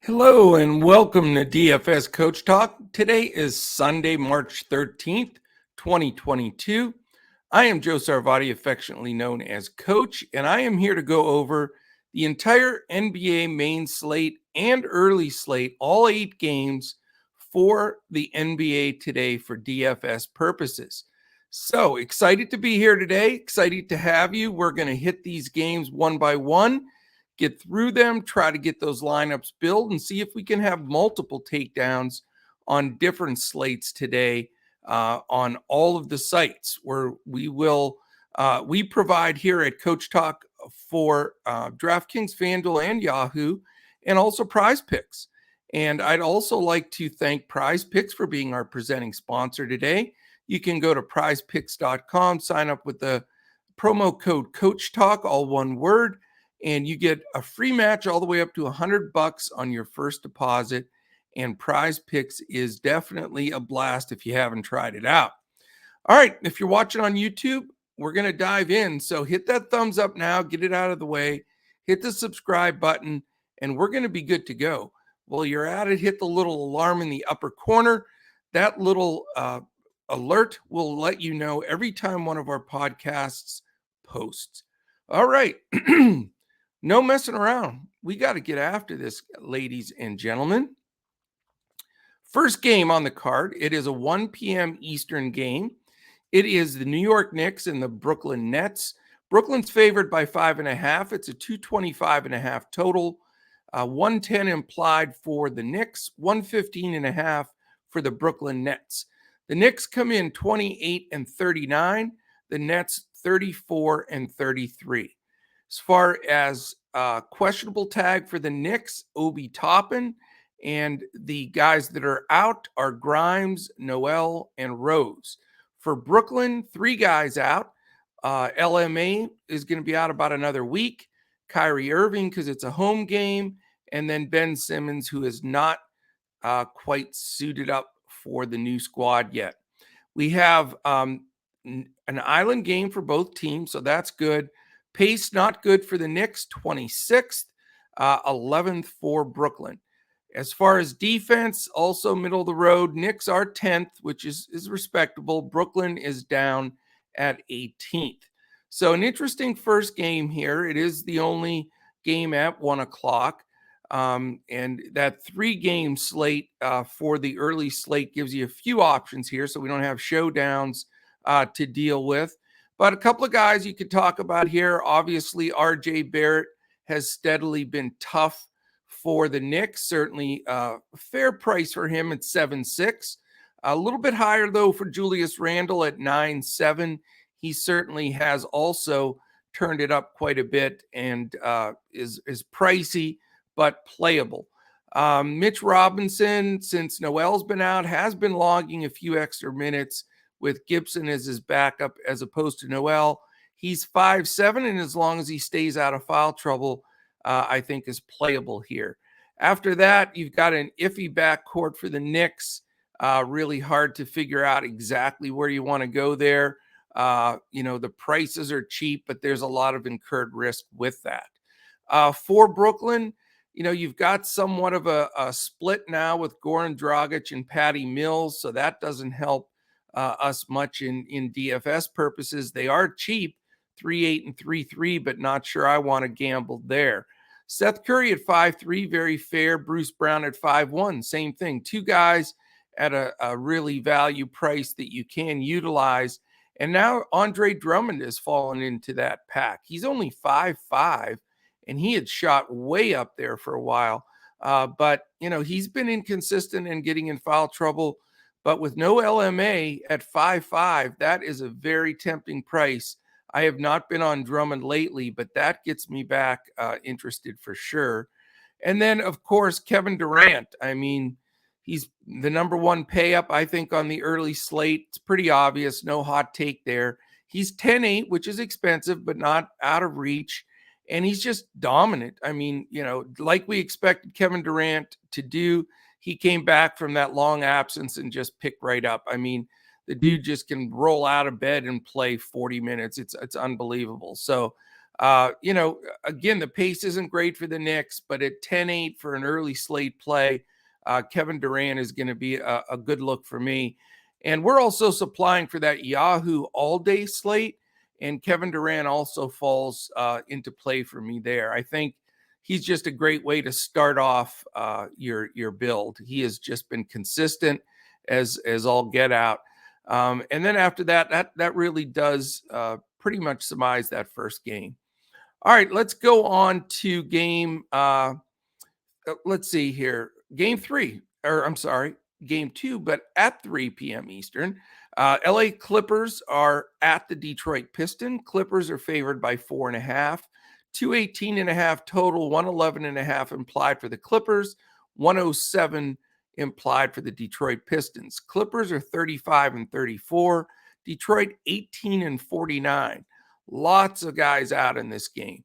Hello and welcome to DFS Coach Talk. Today is Sunday, March 13th, 2022. I am Joe Sarvati, affectionately known as Coach, and I am here to go over the entire NBA main slate and early slate, all 8 games for the NBA today for DFS purposes. So excited to be here today, excited to have you. We're going to hit these games one by one, get through them, try to get those lineups built, and see if we can have multiple takedowns on different slates today on all of the sites where we provide here at Coach Talk for DraftKings Fanduel and Yahoo, and also Prize Picks. And I'd also like to thank Prize Picks for being our presenting sponsor today. You can go to prizepicks.com, sign up with the promo code Coach Talk, all one word, and you get a free match all the way up to $100 on your first deposit. And Prize Picks is definitely a blast if you haven't tried it out. All right, if you're watching on YouTube, we're going to dive in. So hit that thumbs up now, get it out of the way, hit the subscribe button, and we're going to be good to go. While you're at it, hit the little alarm in the upper corner. That little alert will let you know every time one of our podcasts posts. All right. No messing around. We got to get after this, ladies and gentlemen. First game on the card. It is a 1 p.m. Eastern game. It is the New York Knicks and the Brooklyn Nets. Brooklyn's favored by 5.5. It's a 225.5 total. 110 implied for the Knicks, 115.5 for the Brooklyn Nets. The Knicks come in 28-39. The Nets 34-33. As far as questionable tag for the Knicks, Obi Toppin, and the guys that are out are Grimes, Noel, and Rose. For Brooklyn, 3 guys out. LMA is going to be out about another week. Kyrie Irving, because it's a home game. And then Ben Simmons, who is not quite suited up for the new squad yet. We have an island game for both teams, so that's good. Pace not good for the Knicks, 26th, 11th for Brooklyn. As far as defense, also middle of the road. Knicks are 10th, which is respectable. Brooklyn is down at 18th. So an interesting first game here. It is the only game at 1 o'clock. And that 3-game slate for the early slate gives you a few options here, so we don't have showdowns to deal with. But a couple of guys you could talk about here. Obviously, R.J. Barrett has steadily been tough for the Knicks. Certainly a fair price for him at 7.6. A little bit higher, though, for Julius Randle at 9.7. He certainly has also turned it up quite a bit and is pricey but playable. Mitch Robinson, since Noel's been out, has been logging a few extra minutes with Gibson as his backup as opposed to Noel. He's 5.7, and as long as he stays out of foul trouble, I think is playable here. After that, you've got an iffy backcourt for the Knicks. Really hard to figure out exactly where you want to go there. The prices are cheap, but there's a lot of incurred risk with that. For Brooklyn, you've got somewhat of a split now with Goran Dragic and Patty Mills, so that doesn't help us much in DFS purposes. They are cheap, 3.8 and 3.3, but not sure I want to gamble there. Seth Curry at 5.3, very fair. Bruce Brown at 5.1, same thing. 2 guys at a really value price that you can utilize. And now Andre Drummond has fallen into that pack. He's only 5.5, and he had shot way up there for a while. But he's been inconsistent and getting in foul trouble. But with no LMA at 5.5, that is a very tempting price. I have not been on Drummond lately, but that gets me back interested for sure. And then, of course, Kevin Durant. I mean, he's the number 1 pay up, I think, on the early slate. It's pretty obvious. No hot take there. He's 10.8, which is expensive, but not out of reach. And he's just dominant. I mean, like we expected Kevin Durant to do. He came back from that long absence and just picked right up. I mean, the dude just can roll out of bed and play 40 minutes. It's unbelievable. So Again, the pace isn't great for the Knicks, but at 10-8 for an early slate play, Kevin Durant is going to be a good look for me. And we're also supplying for that Yahoo all-day slate, and Kevin Durant also falls into play for me there. I think he's just a great way to start off your build. He has just been consistent as all get out. And then after that really does pretty much surmise that first game. All right, let's go on to game. Let's see here. Game 3, or I'm sorry, game 2, but at 3 p.m. Eastern. LA Clippers are at the Detroit Pistons. Clippers are favored by 4.5. 218.5 total, 111.5 implied for the Clippers, 107 implied for the Detroit Pistons. Clippers are 35-34. Detroit 18-49. Lots of guys out in this game.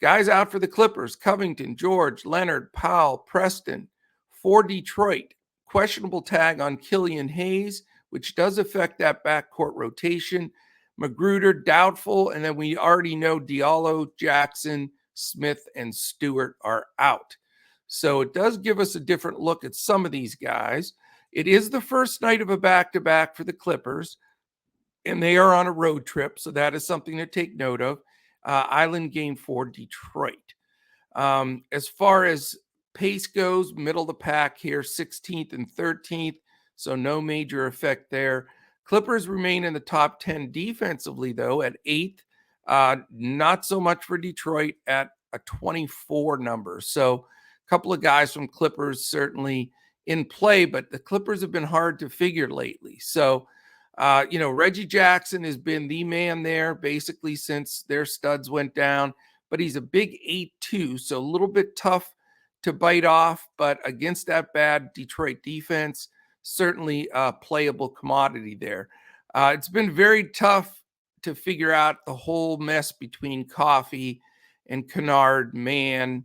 Guys out for the Clippers: Covington, George, Leonard, Powell, Preston. For Detroit, questionable tag on Killian Hayes, which does affect that backcourt rotation. Magruder, doubtful, and then we already know Diallo, Jackson, Smith, and Stewart are out. So it does give us a different look at some of these guys. It is the first night of a back-to-back for the Clippers, and they are on a road trip, so that is something to take note of. Island game for Detroit. As far as pace goes, middle of the pack here, 16th and 13th, so no major effect there. Clippers remain in the top 10 defensively, though, at 8th. Not so much for Detroit at a 24 number. So a couple of guys from Clippers certainly in play, but the Clippers have been hard to figure lately. So, Reggie Jackson has been the man there basically since their studs went down, but he's a big 8-2, so a little bit tough to bite off, but against that bad Detroit defense, certainly a playable commodity there. It's been very tough to figure out the whole mess between Coffey and Kennard, Mann,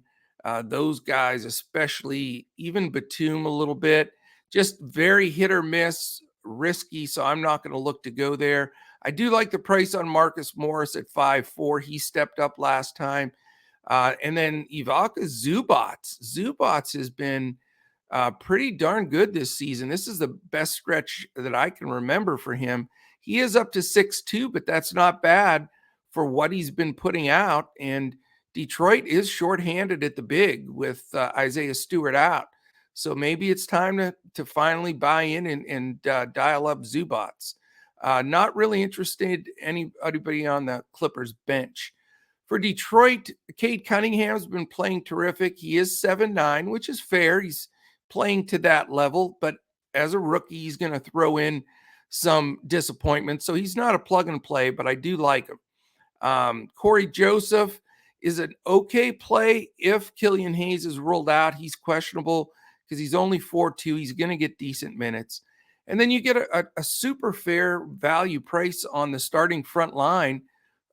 those guys, especially even Batum a little bit, just very hit or miss, risky, so I'm not going to look to go there. I do like the price on Marcus Morris at 5.4. He stepped up last time. And then Ivica Zubac has been pretty darn good this season. This is the best stretch that I can remember for him. He is up to 6.2, but that's not bad for what he's been putting out. And Detroit is shorthanded at the big with Isaiah Stewart out. So maybe it's time to finally buy in and dial up Zubac. Not really interested in anybody on the Clippers bench. For Detroit, Cade Cunningham's been playing terrific. He is 7.9, which is fair. He's playing to that level, but as a rookie, he's going to throw in some disappointment. So he's not a plug and play, but I do like him. Corey Joseph is an okay play if Killian Hayes is ruled out. He's questionable because he's only 4.2. He's going to get decent minutes. And then you get a super fair value price on the starting front line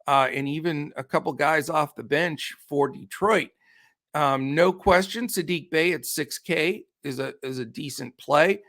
and even a couple guys off the bench for Detroit. No question, Sadiq Bey at 6K is a decent play.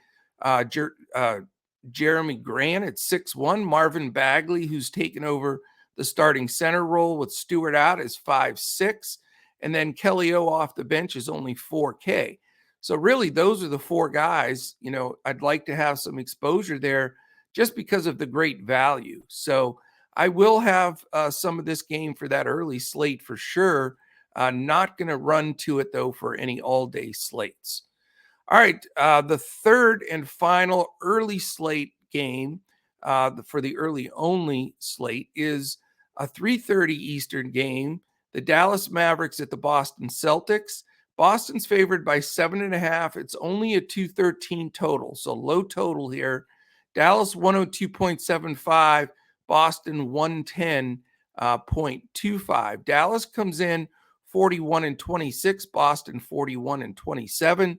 Jeremy Grant at 6.1. Marvin Bagley, who's taken over the starting center role with Stewart out, is 5.6. And then Kelly O off the bench is only 4K. So really, those are the four guys, I'd like to have some exposure there just because of the great value. So I will have some of this game for that early slate for sure. Not going to run to it, though, for any all-day slates. All right, the third and final early slate game for the early-only slate is a 3:30 Eastern game. The Dallas Mavericks at the Boston Celtics. Boston's favored by 7.5. It's only a 213 total, so low total here. Dallas 102.75, Boston 110.25. Dallas comes in 41-26, Boston 41-27.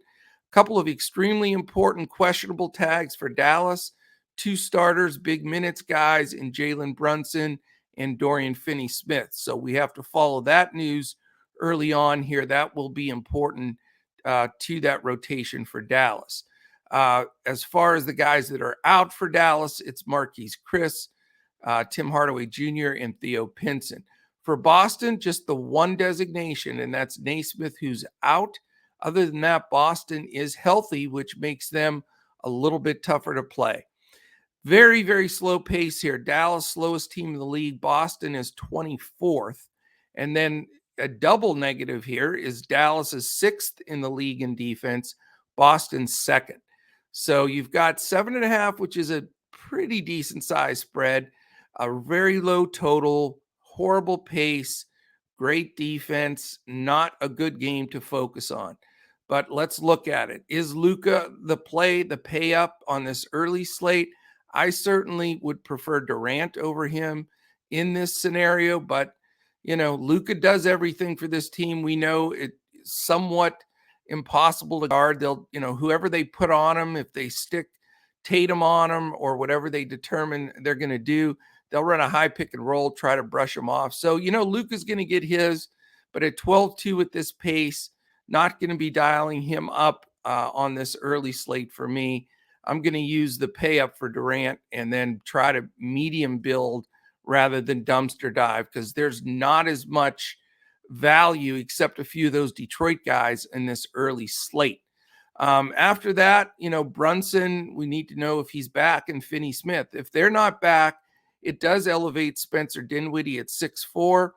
Couple of extremely important questionable tags for Dallas. Two starters, big minutes guys in Jalen Brunson and Dorian Finney-Smith. So we have to follow that news early on here. That will be important to that rotation for Dallas. As far as the guys that are out for Dallas, it's Marquise Chris, Tim Hardaway Jr., and Theo Pinson. For Boston, just the one designation, and that's Naismith, who's out. Other than that, Boston is healthy, which makes them a little bit tougher to play. Very, very slow pace here. Dallas, slowest team in the league. Boston is 24th. And then a double negative here is Dallas is 6th in the league in defense. Boston's 2nd. So you've got 7.5, which is a pretty decent size spread. A very low total, horrible pace, great defense, not a good game to focus on. But let's look at it. Is Luka the pay up on this early slate? I certainly would prefer Durant over him in this scenario, but Luka does everything for this team. We know it's somewhat impossible to guard. They'll, whoever they put on him, if they stick Tatum on him or whatever they determine they're going to do, they'll run a high pick and roll, try to brush him off. So, Luka's going to get his, but at 12-2 at this pace, not going to be dialing him up on this early slate for me. I'm going to use the pay up for Durant and then try to medium build rather than dumpster dive, because there's not as much value except a few of those Detroit guys in this early slate. After that, Brunson, we need to know if he's back, and Finney Smith. If they're not back, it does elevate Spencer Dinwiddie at 6'4",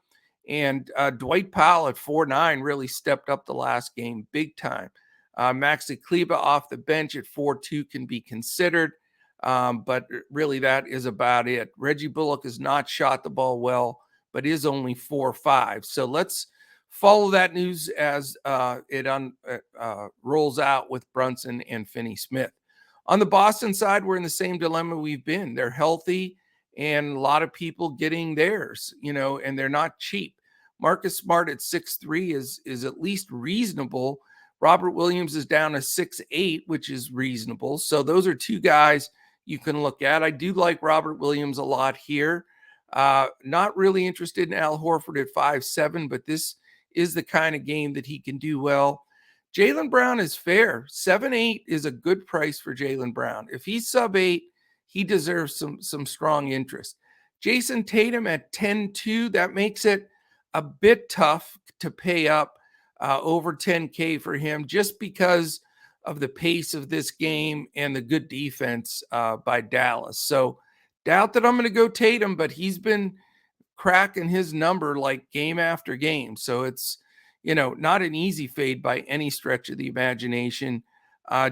and Dwight Powell at 4'9" really stepped up the last game big time. Maxi Kleber off the bench at 4'2" can be considered, but really that is about it. Reggie Bullock has not shot the ball well, but is only 4'5". So let's follow that news as it rolls out with Brunson and Finney Smith. On the Boston side, we're in the same dilemma we've been. They're healthy and a lot of people getting theirs, and they're not cheap. Marcus Smart at 6'3" is at least reasonable. Robert Williams is down to 6'8", which is reasonable. So those are two guys you can look at. I do like Robert Williams a lot here. Not really interested in Al Horford at 5'7", but this is the kind of game that he can do well. Jaylen Brown is fair. 7-8 is a good price for Jaylen Brown. If he's sub-8, he deserves some strong interest. Jason Tatum at 10-2, that makes it a bit tough to pay up over 10K for him, just because of the pace of this game and the good defense by Dallas. So doubt that I'm going to go Tatum, but he's been cracking his number like game after game. So it's, not an easy fade by any stretch of the imagination.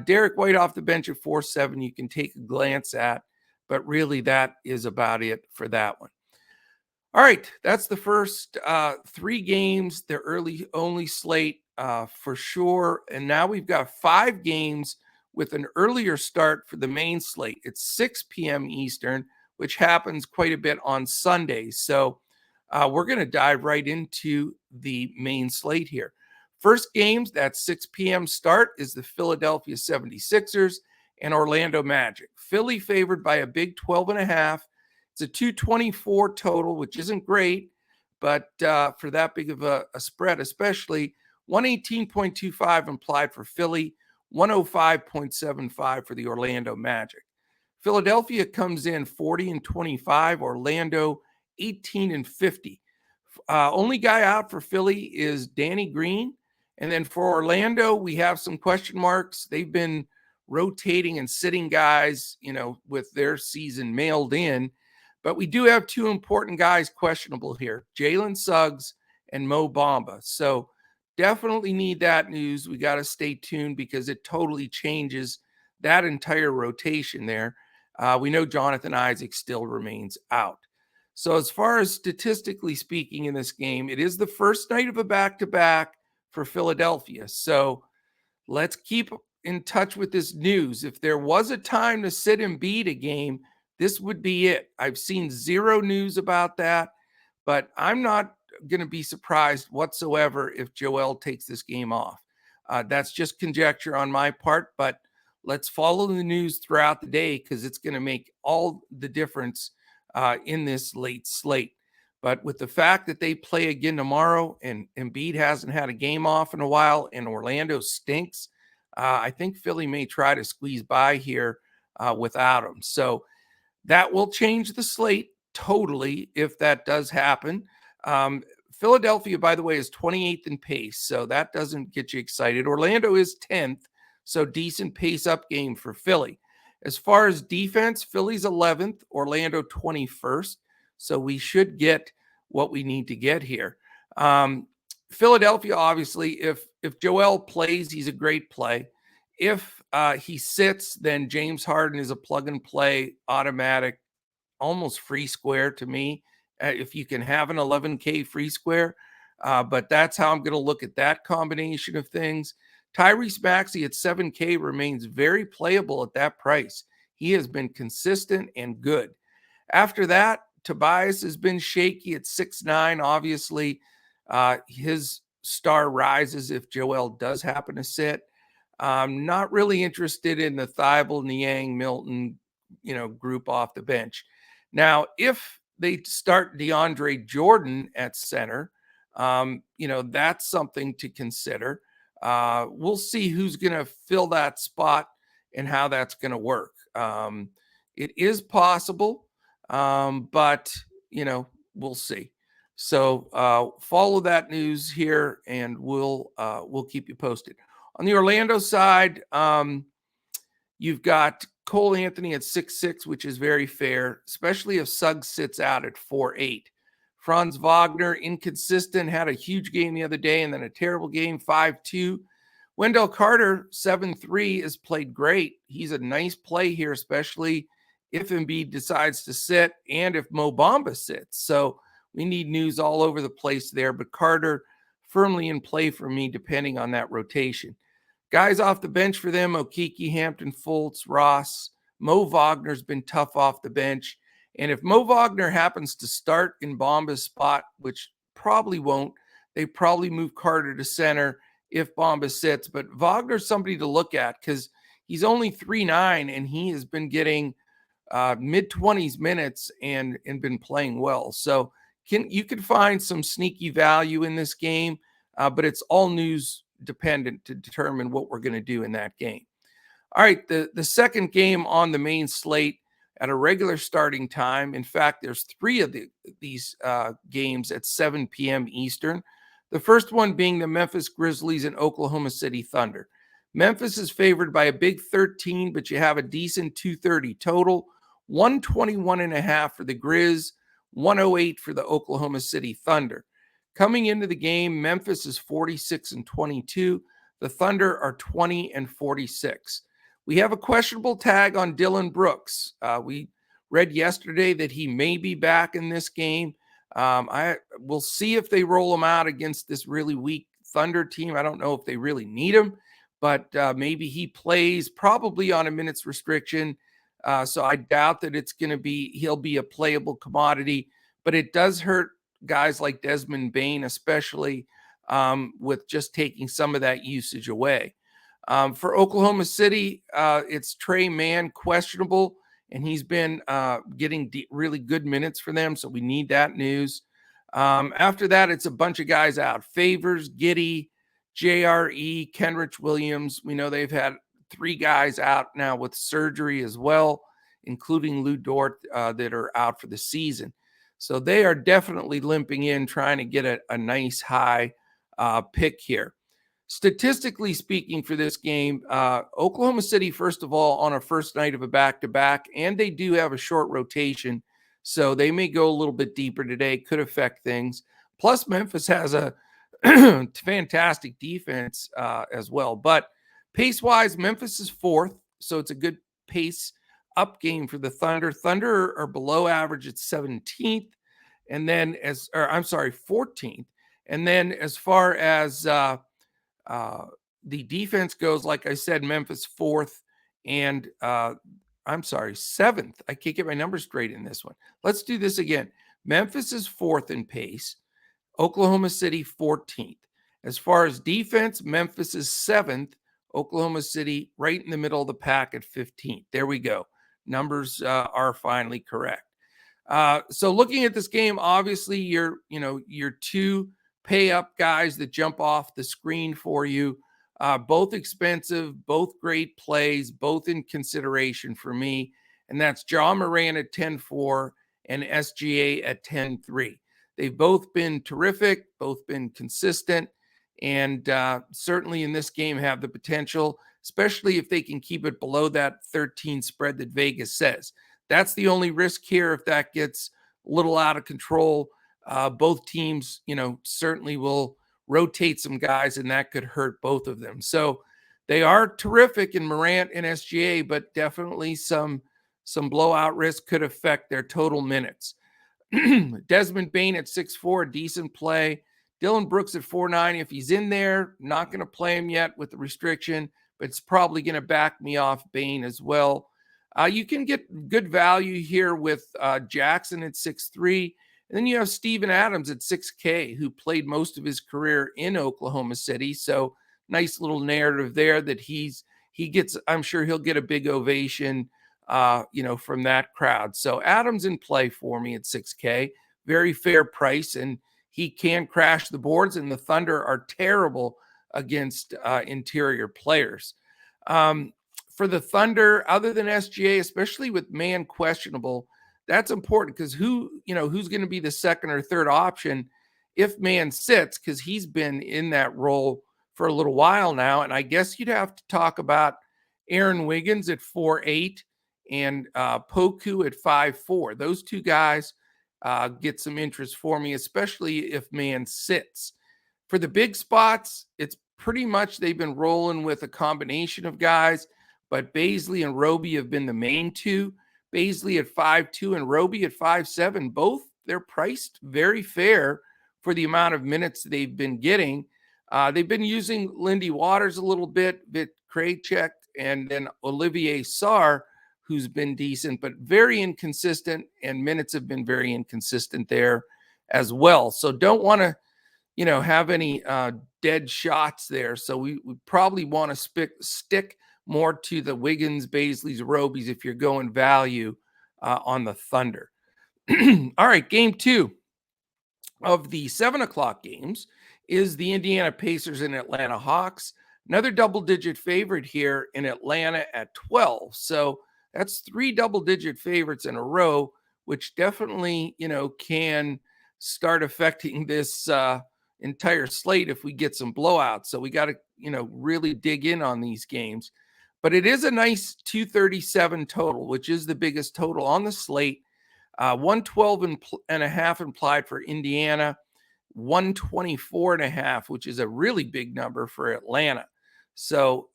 Derek White off the bench at 4'7", you can take a glance at, but really that is about it for that one. All right, that's the first 3 games, the early only slate for sure. And now we've got 5 games with an earlier start for the main slate. It's 6 p.m. Eastern, which happens quite a bit on Sundays. So we're going to dive right into the main slate here. First games, that 6 p.m. start, is the Philadelphia 76ers and Orlando Magic. Philly favored by a big 12.5. It's a 224 total, which isn't great, but for that big of a spread, especially 118.25 implied for Philly, 105.75 for the Orlando Magic. Philadelphia comes in 40-25, Orlando 18-50. Only guy out for Philly is Danny Green. And then for Orlando, we have some question marks. They've been rotating and sitting guys, with their season mailed in. But we do have 2 important guys questionable here, Jalen Suggs and Mo Bamba. So definitely need that news. We got to stay tuned because it totally changes that entire rotation there. We know Jonathan Isaac still remains out. So as far as statistically speaking in this game, it is the first night of a back-to-back for Philadelphia. So let's keep in touch with this news. If there was a time to sit Embiid a game, this would be it. I've seen 0 news about that, but I'm not going to be surprised whatsoever if Joel takes this game off. That's just conjecture on my part, but let's follow the news throughout the day because it's going to make all the difference in this late slate. But with the fact that they play again tomorrow and Embiid hasn't had a game off in a while and Orlando stinks, I think Philly may try to squeeze by here without him. So that will change the slate totally if that does happen. Philadelphia, by the way, is 28th in pace, so that doesn't get you excited. Orlando is 10th, so decent pace up game for Philly. As far as defense, Philly's 11th, Orlando 21st, so we should get what we need to get here. Philadelphia, obviously, if Joel plays, he's a great play. If he sits, then James Harden is a plug-and-play, automatic, almost free square to me, if you can have an 11K free square. But that's how I'm going to look at that combination of things. Tyrese Maxey at 7K remains very playable at that price. He has been consistent and good. After that, Tobias has been shaky at 6'9". Obviously, his star rises if Joel does happen to sit. I'm not really interested in the Thibault, Niang, Milton, group off the bench. Now, if they start DeAndre Jordan at center, that's something to consider. We'll see who's going to fill that spot and how that's going to work. It is possible, but, we'll see. So follow that news here, and we'll keep you posted. On the Orlando side, you've got Cole Anthony at 6'6", which is very fair, especially if Suggs sits out at 4'8". Franz Wagner, inconsistent, had a huge game the other day and then a terrible game, 5'2". Wendell Carter, 7'3", has played great. He's a nice play here, especially if Embiid decides to sit and if Mo Bamba sits. So we need news all over the place there, but Carter firmly in play for me depending on that rotation. Guys off the bench for them, Okeke, Hampton, Fultz, Ross. Mo Wagner's been tough off the bench. And if Mo Wagner happens to start in Bamba's spot, which probably won't, they probably move Carter to center if Bamba sits. But Wagner's somebody to look at because he's only 3'9", and he has been getting mid-20s minutes and been playing well. So you could find some sneaky value in this game, but it's all news dependent to determine what we're going to do in that game. All right, the second game on the main slate at a regular starting time. In fact, there's three of these games at 7 p.m. Eastern. The first one being the Memphis Grizzlies and Oklahoma City Thunder. Memphis is favored by a big 13, but you have a decent 230 total. 121.5 for the Grizz, 108 for the Oklahoma City Thunder. Coming into the game, Memphis is 46-22. The Thunder are 20-46. We have a questionable tag on Dillon Brooks. We read yesterday that he may be back in this game. We'll see if they roll him out against this really weak Thunder team. I don't know if they really need him, but maybe he plays probably on a minutes restriction. So I doubt that he'll be a playable commodity, but it does hurt guys like Desmond Bane, especially with just taking some of that usage away. For Oklahoma City, it's Trey Mann, questionable, and he's been getting really good minutes for them, so we need that news. After that, it's a bunch of guys out. Favors, Giddey, JRE, Kenrich Williams. We know they've had 3 guys out now with surgery as well, including Lou Dort, that are out for the season. So they are definitely limping in, trying to get a nice high pick here. Statistically speaking for this game, Oklahoma City, first of all, on a first night of a back-to-back, and they do have a short rotation, so they may go a little bit deeper today, could affect things. Plus, Memphis has a fantastic defense as well. But pace-wise, Memphis is 4th, so it's a good pace up game for the Thunder. Thunder are below average at 17th, and then 14th. And then as far as the defense goes, like I said, Memphis 4th and 7th. I can't get my numbers straight in this one. Let's do this again. Memphis is 4th in pace. Oklahoma City 14th. As far as defense, Memphis is 7th. Oklahoma City right in the middle of the pack at 15th. There we go. Numbers are finally correct. So looking at this game, obviously your 2 pay up guys that jump off the screen for you, both expensive, both great plays, both in consideration for me. And that's John Moran at 10-4 and SGA at 10-3. They've both been terrific, both been consistent, and certainly in this game have the potential, especially if they can keep it below that 13 spread that Vegas says. That's the only risk here. If that gets a little out of control, both teams, certainly will rotate some guys, and that could hurt both of them. So they are terrific in Morant and SGA, but definitely some blowout risk could affect their total minutes. Desmond Bane at 6'4", decent play. Dylan Brooks at 4'9". If he's in there, not going to play him yet with the restriction, but it's probably going to back me off Bane as well. You can get good value here with Jackson at 6'3". And then you have Steven Adams at 6K, who played most of his career in Oklahoma City. So nice little narrative there that he gets, I'm sure he'll get a big ovation, from that crowd. So Adams in play for me at 6K, very fair price, and he can crash the boards, and the Thunder are terrible against interior players. For the Thunder, other than SGA, especially with man questionable, that's important because who's going to be the second or third option if man sits, because he's been in that role for a little while now. And I guess you'd have to talk about Aaron Wiggins at 4'8" and Poku at 5'4". Those two guys get some interest for me, especially if man sits. For the big spots, it's pretty much they've been rolling with a combination of guys, but Bazley and Roby have been the main two. Bazley at 5'2" and Roby at 5'7". Both, they're priced very fair for the amount of minutes they've been getting. They've been using Lindy Waters a little bit, Vit Krejcik, and then Olivier Sarr, who's been decent, but very inconsistent, and minutes have been very inconsistent there as well. So don't want to, have any dead shots there. So we probably want to stick more to the Wiggins, Bazleys, Robies if you're going value on the Thunder. All right, game 2 of the 7 o'clock games is the Indiana Pacers and Atlanta Hawks. Another double-digit favorite here in Atlanta at 12. So that's 3 double-digit favorites in a row, which definitely, can start affecting this entire slate if we get some blowouts. So we got to, really dig in on these games. But it is a nice 237 total, which is the biggest total on the slate. 112.5 implied for Indiana, 124.5, which is a really big number for Atlanta. So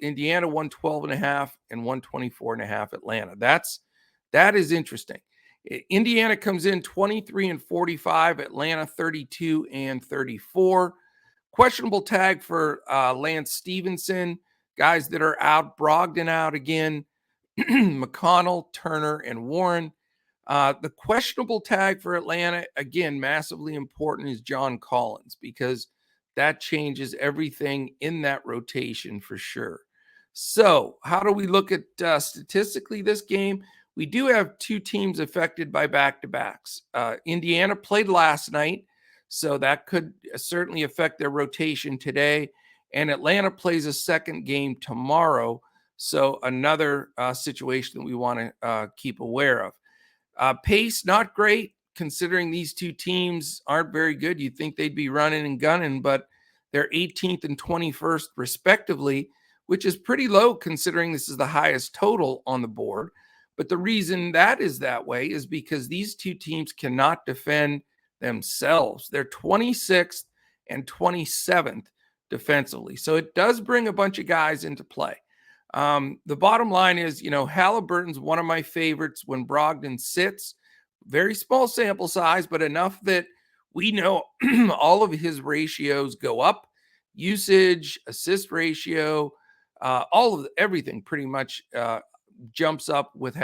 Indiana 112.5 and 124.5 Atlanta. That is interesting. Indiana comes in 23-45, Atlanta 32-34. Questionable tag for Lance Stevenson. Guys that are out, Brogdon out again, McConnell, Turner, and Warren. The questionable tag for Atlanta, again, massively important, is John Collins, because that changes everything in that rotation for sure. So how do we look at statistically this game? We do have 2 teams affected by back-to-backs. Indiana played last night, so that could certainly affect their rotation today. And Atlanta plays a second game tomorrow, so another situation that we want to keep aware of. Pace, not great, considering these 2 teams aren't very good. You'd think they'd be running and gunning, but they're 18th and 21st respectively, which is pretty low considering this is the highest total on the board. But the reason that is that way is because these 2 teams cannot defend themselves. They're 26th and 27th defensively. So it does bring a bunch of guys into play. The bottom line is, Halliburton's one of my favorites when Brogdon sits. Very small sample size, but enough that we know all of his ratios go up. Usage, assist ratio, everything pretty much jumps up with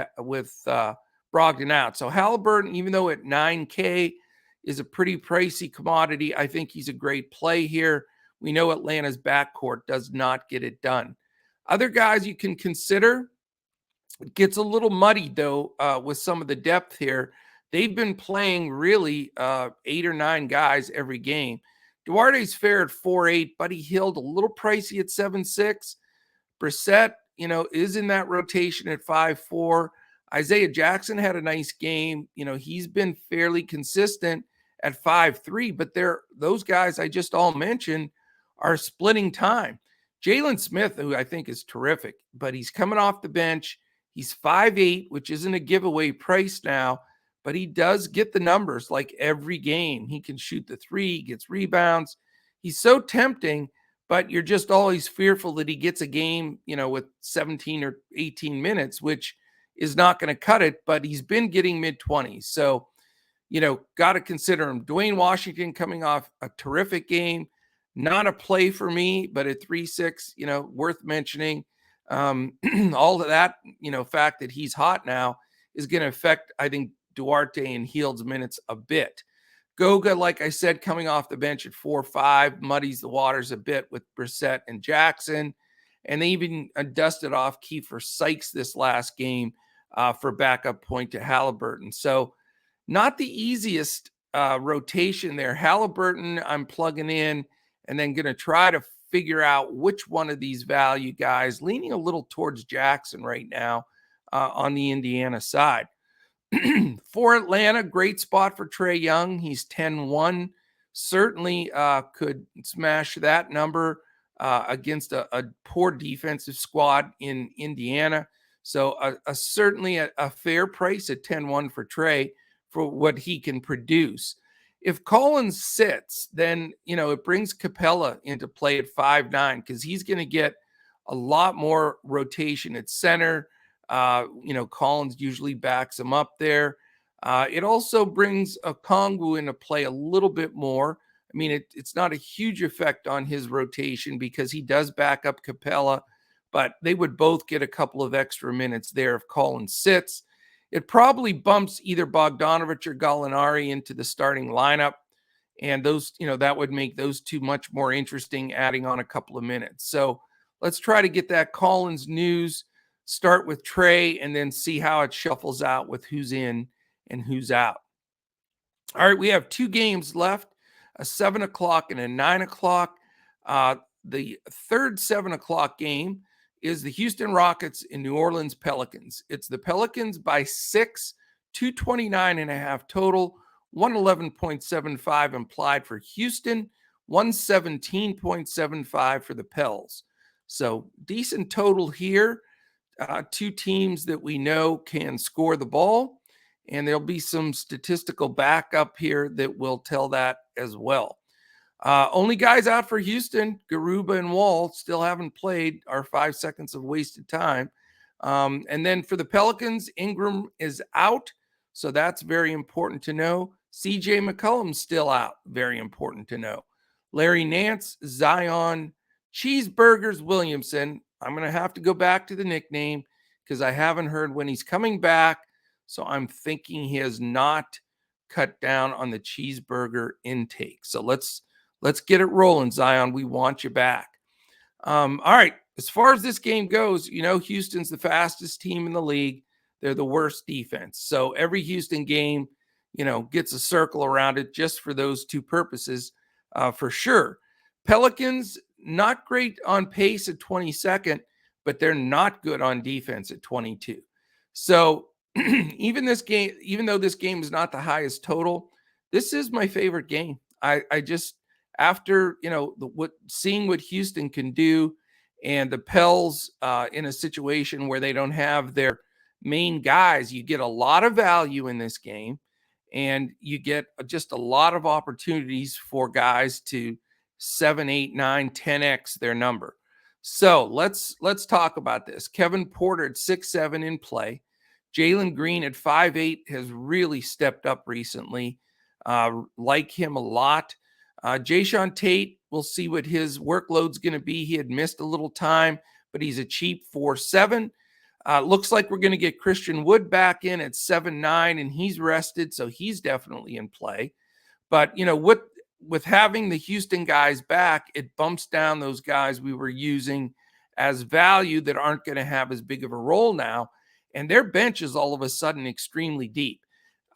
Brogdon out. So Halliburton, even though at 9K is a pretty pricey commodity, I think he's a great play here. We know Atlanta's backcourt does not get it done. Other guys you can consider, it gets a little muddy, though, with some of the depth here. They've been playing really 8 or 9 guys every game. Duarte's fair at 4'8", Buddy Hield a little pricey at 7'6". Brissett, is in that rotation at 5'4". Isaiah Jackson had a nice game. He's been fairly consistent at 5-3, but those guys I just all mentioned are splitting time. Jalen Smith, who I think is terrific, but he's coming off the bench. He's 5'8", which isn't a giveaway price now, but he does get the numbers like every game. He can shoot the three, gets rebounds. He's so tempting, but you're just always fearful that he gets a game, with 17 or 18 minutes, which is not going to cut it, but he's been getting mid-20s. So, got to consider him. Dwayne Washington coming off a terrific game. Not a play for me, but at 3-6, worth mentioning. All of that, fact that he's hot now is going to affect, I think, Duarte and Hield's minutes a bit. Goga, like I said, coming off the bench at 4-5, muddies the waters a bit with Brissett and Jackson. And they even dusted off Kiefer Sykes this last game for backup point to Halliburton. So not the easiest rotation there. Halliburton, I'm plugging in and then going to try to figure out which one of these value guys, leaning a little towards Jackson right now on the Indiana side. For Atlanta, great spot for Trae Young. He's 10-1. Certainly could smash that number against a poor defensive squad in Indiana. So certainly a fair price at 10-1 for Trae for what he can produce. If Collins sits, then, it brings Capella into play at 5'9", because he's going to get a lot more rotation at center. Collins usually backs him up there. It also brings a Okongwu into play a little bit more. I mean, it's not a huge effect on his rotation because he does back up Capella, but they would both get a couple of extra minutes there if Collins sits. It probably bumps either Bogdanovich or Gallinari into the starting lineup. And those, that would make those two much more interesting, adding on a couple of minutes. So let's try to get that Collins news, start with Trae, and then see how it shuffles out with who's in and who's out. All right, we have two games left, a 7 o'clock and a 9 o'clock. The third 7 o'clock game is the Houston Rockets and New Orleans Pelicans. It's the Pelicans by 6, 229.5 total, 111.75 implied for Houston, 117.75 for the Pels. So decent total here. Two teams that we know can score the ball, and there'll be some statistical backup here that will tell that as well. Only guys out for Houston, Garuba and Wall, still haven't played, our 5 seconds of wasted time. And then for the Pelicans, Ingram is out, so that's very important to know. CJ McCollum's still out, very important to know. Larry Nance, Zion, Cheeseburgers Williamson. I'm going to have to go back to the nickname because I haven't heard when he's coming back, so I'm thinking he has not cut down on the cheeseburger intake. So let's get it rolling, Zion. We want you back. All right. As far as this game goes, Houston's the fastest team in the league. They're the worst defense. So every Houston game, gets a circle around it just for those two purposes, for sure. Pelicans, not great on pace at 22nd, but they're not good on defense at 22. So even though this game is not the highest total, this is my favorite game. I just, after, seeing what Houston can do, and the Pels in a situation where they don't have their main guys, you get a lot of value in this game, and you get just a lot of opportunities for guys to 7, 8, 9, 10x their number. So let's talk about this. Kevin Porter at 6'7" in play. Jalen Green at 5'8" has really stepped up recently. Like him a lot. Jayshawn Tate, we'll see what his workload's going to be. He had missed a little time, but he's a cheap 4'7". Looks like we're going to get Christian Wood back in at 7'9", and he's rested, so he's definitely in play. But, with having the Houston guys back, it bumps down those guys we were using as value that aren't going to have as big of a role now, and their bench is all of a sudden extremely deep.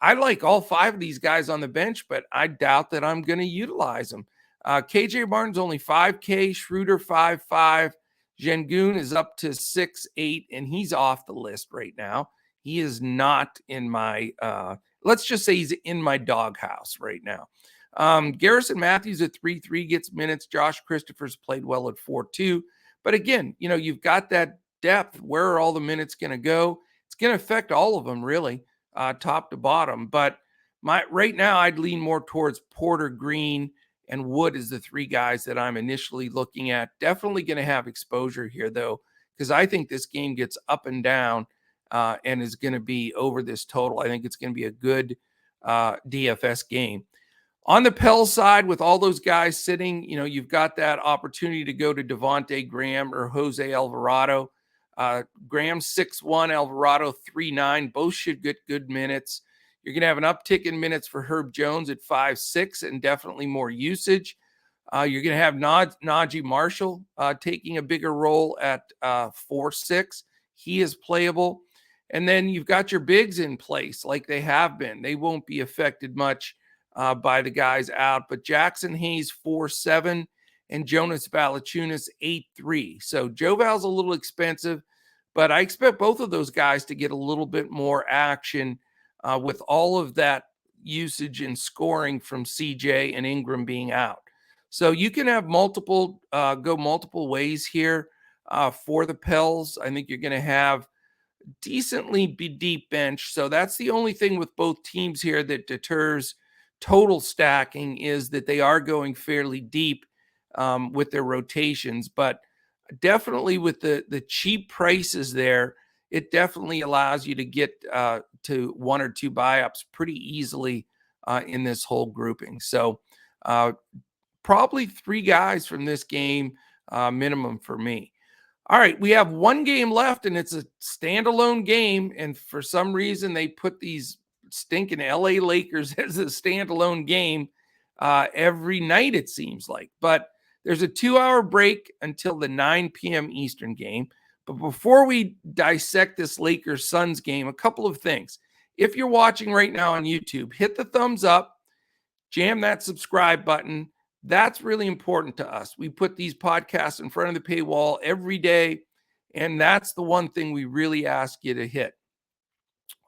I like all 5 of these guys on the bench, but I doubt that I'm going to utilize them. KJ Martin's only 5K, Schroeder 5'5", Şengün is up to 6'8", and he's off the list right now. He is not in my let's just say he's in my doghouse right now. Garrison Matthews at 3-3 gets minutes. Josh Christopher's played well at 4-2. But again, you've got that depth. Where are all the minutes going to go? It's going to affect all of them, really, top to bottom. But right now, I'd lean more towards Porter, Green, and Wood as the three guys that I'm initially looking at. Definitely going to have exposure here, though, because I think this game gets up and down and is going to be over this total. I think it's going to be a good DFS game. On the Pell side, with all those guys sitting, you've got that opportunity to go to Devontae Graham or Jose Alvarado. Graham 6-1, Alvarado 3-9. Both should get good minutes. You're going to have an uptick in minutes for Herb Jones at 5-6 and definitely more usage. You're going to have Najee Marshall taking a bigger role at 4-6. He is playable. And then you've got your bigs in place like they have been. They won't be affected much by the guys out. But Jackson Hayes 4-7 and Jonas Valanciunas 8-3. So Joe Val's a little expensive, but I expect both of those guys to get a little bit more action with all of that usage and scoring from CJ and Ingram being out. So you can have go multiple ways here for the Pels. I think you're going to have decently deep bench. So that's the only thing with both teams here that deters total stacking, is that they are going fairly deep with their rotations. But definitely with the cheap prices there, it definitely allows you to get to one or two buy-ups pretty easily in this whole grouping. So probably three guys from this game minimum for me. All right, we have one game left, and it's a standalone game. And for some reason, they put these stinking LA Lakers as a standalone game every night, it seems like. But there's a 2-hour break until the 9 p.m. Eastern game. But before we dissect this Lakers-Suns game, a couple of things. If you're watching right now on YouTube, hit the thumbs up, jam that subscribe button. That's really important to us. We put these podcasts in front of the paywall every day, and that's the one thing we really ask you to hit.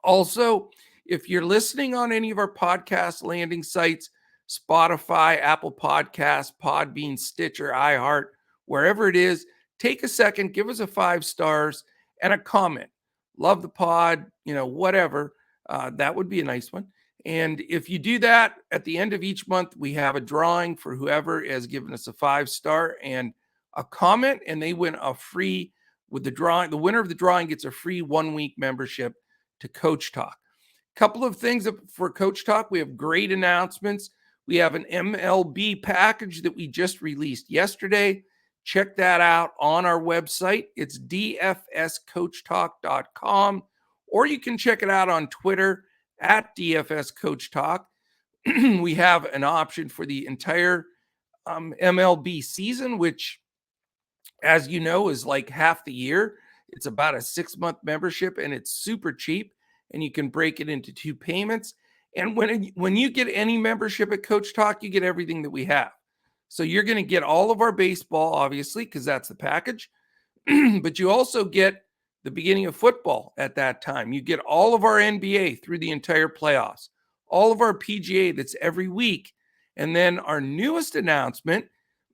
Also, if you're listening on any of our podcast landing sites, Spotify, Apple Podcasts, Podbean, Stitcher, iHeart, wherever it is, take a second, give us a 5 stars and a comment. Love the pod, whatever. That would be a nice one. And if you do that, at the end of each month, we have a drawing for whoever has given us a 5-star and a comment, and they win a free with the drawing. The winner of the drawing gets a free 1-week membership to Coach Talk. Couple of things for Coach Talk. We have great announcements. We have an MLB package that we just released yesterday. Check that out on our website. It's dfscoachtalk.com, or you can check it out on Twitter at DFS Coach Talk. We have an option for the entire MLB season, which, as you know, is like half the year. It's about a 6-month membership, and it's super cheap, and you can break it into 2 payments. And when you get any membership at Coach Talk, you get everything that we have. So you're going to get all of our baseball, obviously, because that's the package. But you also get the beginning of football at that time. You get all of our NBA through the entire playoffs, all of our PGA that's every week. And then our newest announcement,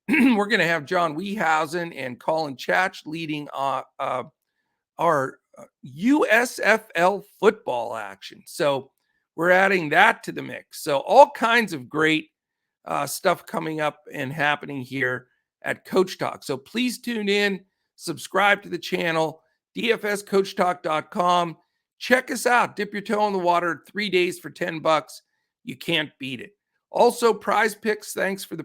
we're going to have John Wiehausen and Colin Chach leading our USFL football action. So we're adding that to the mix. So all kinds of great stuff coming up and happening here at Coach Talk. So please tune in, subscribe to the channel, dfscoachtalk.com. Check us out. Dip your toe in the water 3 days for $10. You can't beat it. Also, Prize Picks, thanks for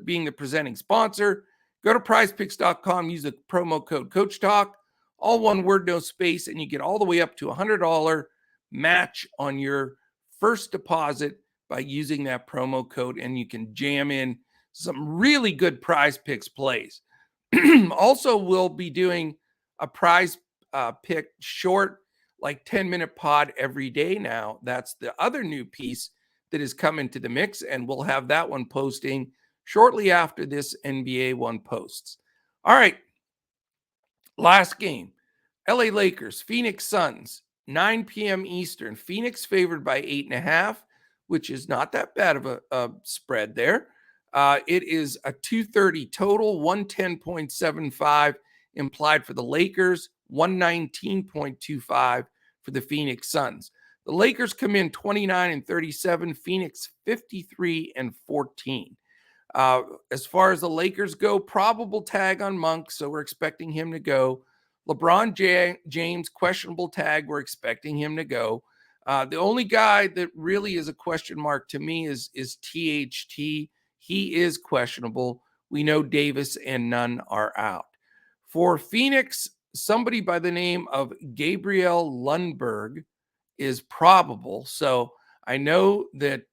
being the presenting sponsor. Go to prizepicks.com, use the promo code Coach Talk, all one word, no space, and you get all the way up to $100 match on your first deposit by using that promo code, and you can jam in some really good Prize Picks plays. Also, we'll be doing a Prize Pick short, like 10-minute pod every day now. That's the other new piece that is coming to the mix, and we'll have that one posting shortly after this NBA one posts. All right, last game, LA Lakers, Phoenix Suns. 9 p.m. Eastern. Phoenix favored by 8.5, which is not that bad of a spread there. It is a 230 total, 110.75 implied for the Lakers, 119.25 for the Phoenix Suns. The Lakers come in 29-37, Phoenix 53-14. As far as the Lakers go, probable tag on Monk, so we're expecting him to go. LeBron James, questionable tag, we're expecting him to go. The only guy that really is a question mark to me is THT. He is questionable. We know Davis and Nunn are out. For Phoenix, somebody by the name of Gabriel Lundberg is probable. So I know that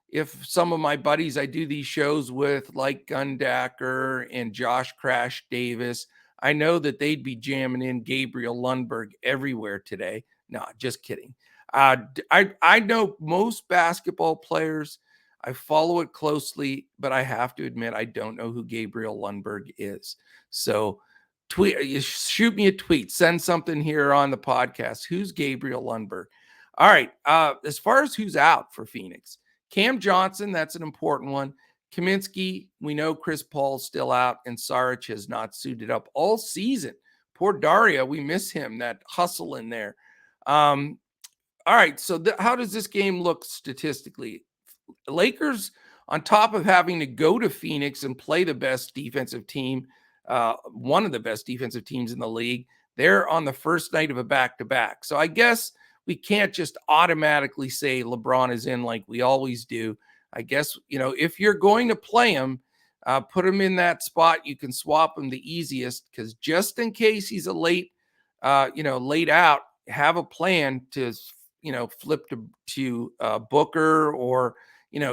if some of my buddies I do these shows with, like Gundacker and Josh Crash Davis, I know that they'd be jamming in Gabriel Lundberg everywhere today. No, just kidding. I know most basketball players. I follow it closely, but I have to admit I don't know who Gabriel Lundberg is. So shoot me a tweet, send something here on the podcast. Who's Gabriel Lundberg? All right. As far as who's out for Phoenix, Cam Johnson, that's an important one. Kaminsky, we know Chris Paul's still out, and Saric has not suited up all season. Poor Daria, we miss him, that hustle in there. All right, so how does this game look statistically? Lakers, on top of having to go to Phoenix and play the best defensive team, one of the best defensive teams in the league, they're on the first night of a back-to-back. So I guess we can't just automatically say LeBron is in like we always do. I guess, if you're going to play him, put him in that spot. You can swap him the easiest, because just in case he's a late out, have a plan to, flip to Booker, or,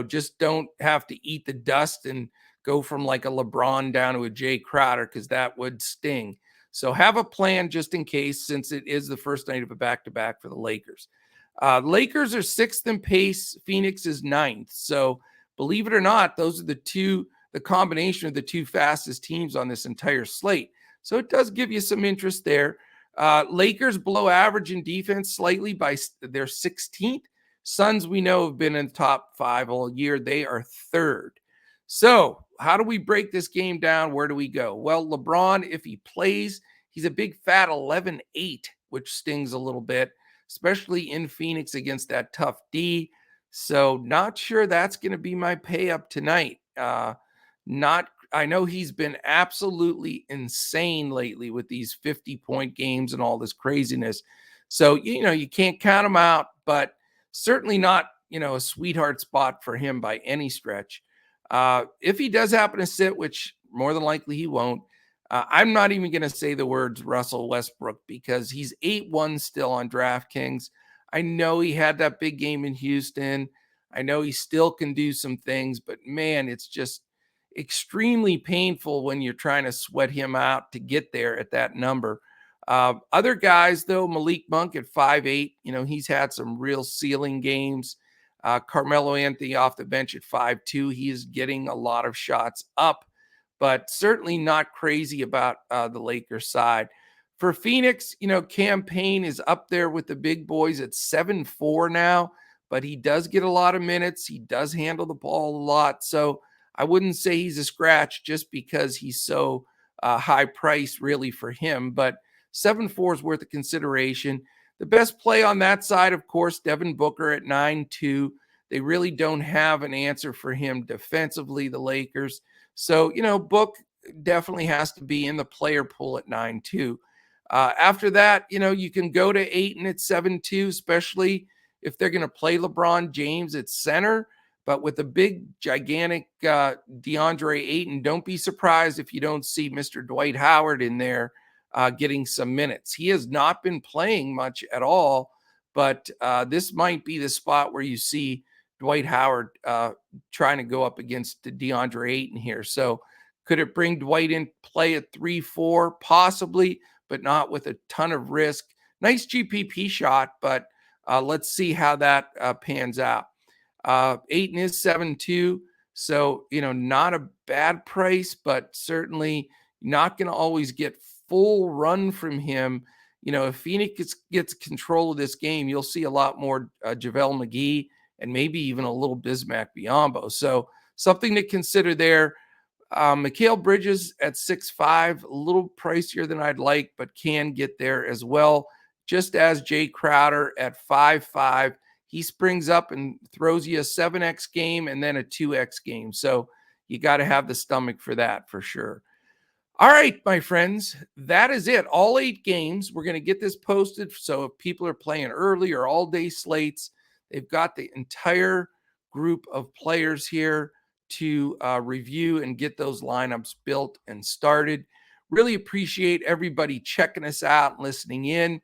just don't have to eat the dust and go from like a LeBron down to a Jay Crowder, because that would sting. So have a plan just in case, since it is the first night of a back-to-back for the Lakers. Lakers are sixth in pace. Phoenix is ninth. So believe it or not, those are the combination of the two fastest teams on this entire slate. So it does give you some interest there. Lakers below average in defense slightly by their 16th. Suns, we know, have been in the top 5 all year. They are third. So how do we break this game down? Where do we go? Well, LeBron, if he plays, he's a big fat 11-8, which stings a little bit, especially in Phoenix against that tough D. So not sure that's going to be my pay up tonight. I know he's been absolutely insane lately with these 50-point games and all this craziness. So, you can't count him out, but certainly not, a sweetheart spot for him by any stretch. If he does happen to sit, which more than likely he won't, I'm not even going to say the words Russell Westbrook, because he's 8-1 still on DraftKings. I know he had that big game in Houston. I know he still can do some things, but man, it's just extremely painful when you're trying to sweat him out to get there at that number. Other guys, though, Malik Monk at 5'8", he's had some real ceiling games. Carmelo Anthony off the bench at 5'2". He is getting a lot of shots up, but certainly not crazy about the Lakers side. For Phoenix, Cam Payne is up there with the big boys at 7'4" now, but he does get a lot of minutes. He does handle the ball a lot. So I wouldn't say he's a scratch just because he's so high priced really for him, but 7'4" is worth a consideration. The best play on that side, of course, Devin Booker at 9'2". They really don't have an answer for him defensively, the Lakers. So, Book definitely has to be in the player pool at 9'2". After that, you can go to Ayton at 7'2", especially if they're going to play LeBron James at center. But with a big, gigantic DeAndre Ayton, don't be surprised if you don't see Mr. Dwight Howard in there getting some minutes. He has not been playing much at all, but this might be the spot where you see Dwight Howard trying to go up against DeAndre Ayton here. So could it bring Dwight in play at 3-4? Possibly, but not with a ton of risk. Nice GPP shot, but let's see how that pans out. Ayton is 7'2", so, not a bad price, but certainly not going to always get full run from him. if Phoenix gets control of this game, you'll see a lot more JaVale McGee and maybe even a little Bismack Biyombo. So something to consider there. Mikal Bridges at 6'5", a little pricier than I'd like, but can get there as well. Just as Jay Crowder at 5'5", he springs up and throws you a 7X game and then a 2X game. So you got to have the stomach for that for sure. All right, my friends, that is it. All 8 games. We're going to get this posted. So if people are playing early or all day slates, they've got the entire group of players here to review and get those lineups built and started. Really appreciate everybody checking us out and listening in.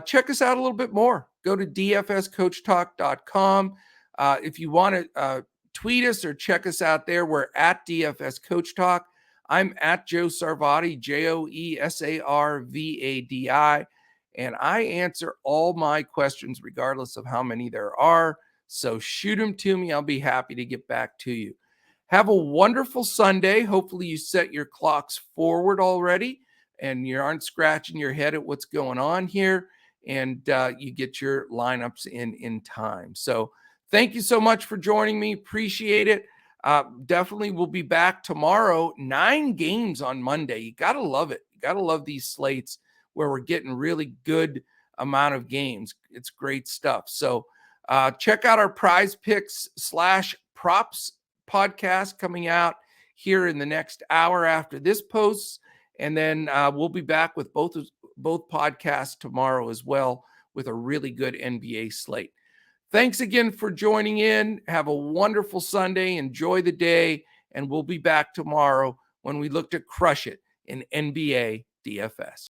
Check us out a little bit more. Go to dfscoachtalk.com. If you want to tweet us or check us out there, we're at DFS Coach Talk. I'm at Joe Sarvadi, JoeSarvadi, and I answer all my questions regardless of how many there are. So shoot them to me. I'll be happy to get back to you. Have a wonderful Sunday. Hopefully you set your clocks forward already and you aren't scratching your head at what's going on here, and you get your lineups in time. So thank you so much for joining me. Appreciate it. Definitely we'll be back tomorrow. 9 games on Monday. You got to love it. You got to love these slates where we're getting really good amount of games. It's great stuff. So check out our Prize Picks / props podcast coming out here in the next hour after this posts. And then we'll be back with both podcasts tomorrow as well with a really good NBA slate. Thanks again for joining in. Have a wonderful Sunday. Enjoy the day. And we'll be back tomorrow when we look to crush it in NBA DFS.